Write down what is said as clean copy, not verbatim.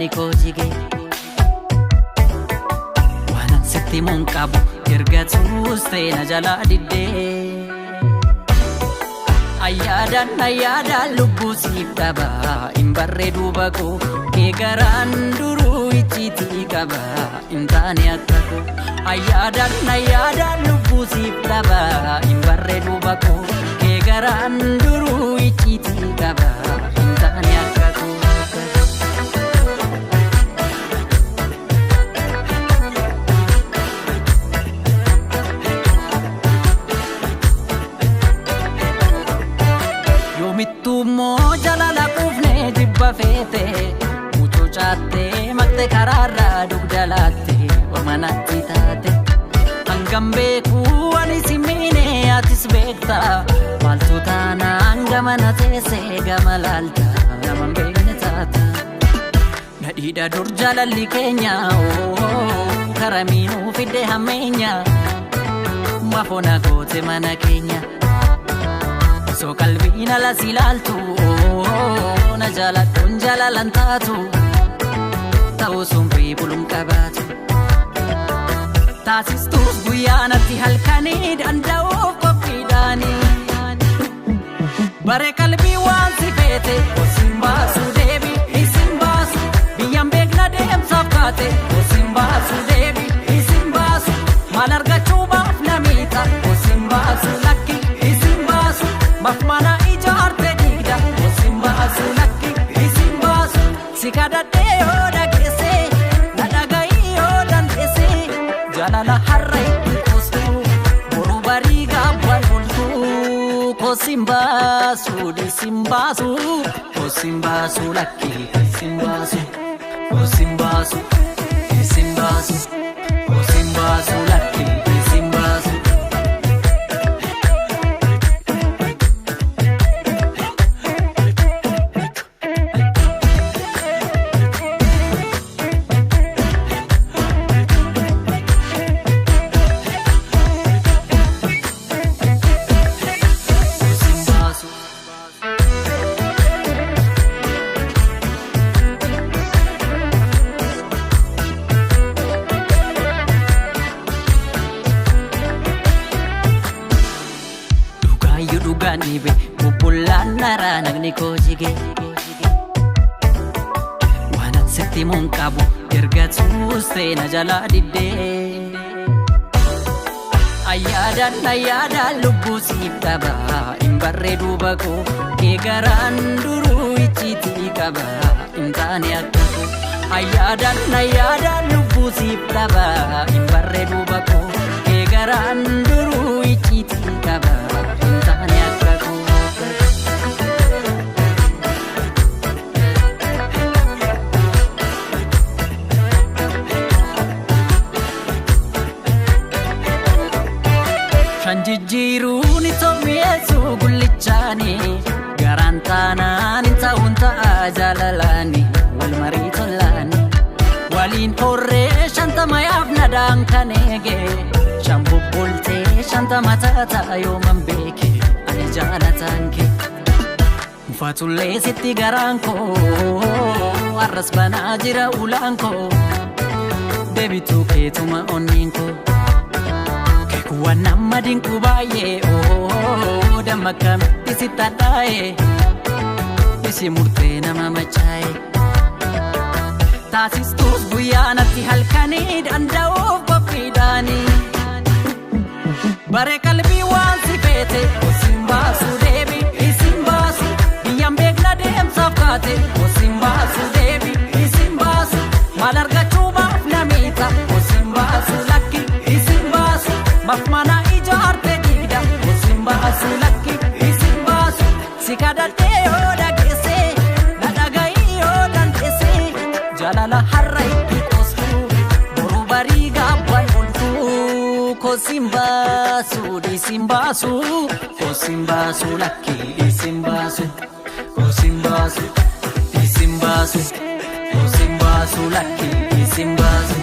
nagni koo jigee waanan sitti muun qabu ergatuus ta'e na jalaa diddee Ayyaadan lubbuu siif dhaba hin barreedu bakoo kee garaan duruu icciitii qaba hin taane akka koo Ayyaadan lubbuu siif dhaba hin barreedu bakoo kee garaan duruu icciitii qaba hin taane akka koo Mittuummoo jalala quufnee jibba feete mucoo caattee maqte karaarraa dugdalaatte ormanatti taate hangam beekuu ani si miine atis beekta maaltu taanaan gama na teessee gama laalta naman beekne taata nadhiidha dur jalalli keenya karamiinuu fidde hammeenya mafoona goote mana keenya So kalbiin ala silaaltu na jaaladhuun jaalalan taatu ta'uu sunbii buluun qabaatu taasistuus guyyaa natti halkanii danda'uuf qophiidhaanii bare qalbii waan si feete osin baasu deebi isin baasu biyyaan beekna deemsaaf kaate osin baasu deebi isin baasu maal argachuu baaf namiidha osin baasu lakki Mafmana ijaarte digda osin baasu lakki isin baasu si kadhadhee yoo dhageesse na dhaga'i yoo dandeesse jaalala har'a itti kuustu boruu barii gaabwaan bultu kosin baasu disin baasu kosin baasu lakki isin baasu kosin baasu isin baasu kosin baasu lakki isin baasu Dhugaanibe bubbulaan naraa nagni koo jigee waanan sitti muun qabu ergatuus ta'e na jalaa diddee Ayyaadan lubbuu siif dhaba hin barreedu bakoo kee garaan duruu icciitii qaba hin taane akka koo Ayyaadan lubbuu siif dhaba hin barreedu bakoo kee garaan duruu icciitii qaba hin taane akka koo Shanjijjiiruun itoomiyeessu gullichaani garaan taanaan hin ta'uun ta'a jaalalaani wal marii tolaani waliin horree shantama yaafnadhaan kan eege shan bubbultee shantama taata yooman beeke ani jaalataan kee mufatullee sitti garaan koo arras banaa jira ulaan koo deebituu keetuma onniin koo Waan nama dinku baay'ee damma kamitti si tadhaa'e isi murtee nama machaa'e taasistuus guyyaa natti halkanii danda'uuf qophiidhaanii bare qalbii waan si feete osin baasu deebi isin baasu biyyaan beekna deemsaaf kaate osin baasu deebi isin baasu maal argachuu baaf namiidha osin baasu lakki isin baasu Mafmana ijaarte digda osin baasu lakki isin baasu si kadhadhee yoo dhageesse na dhaga'i yoo dandeesse jaalala har'a itti kuustu boruu barii gaabwaan bultu kosin baasu disin baasu kosin baasu lakki isin baasu kosin baasu disin baasu kosin baasu lakki isin baasu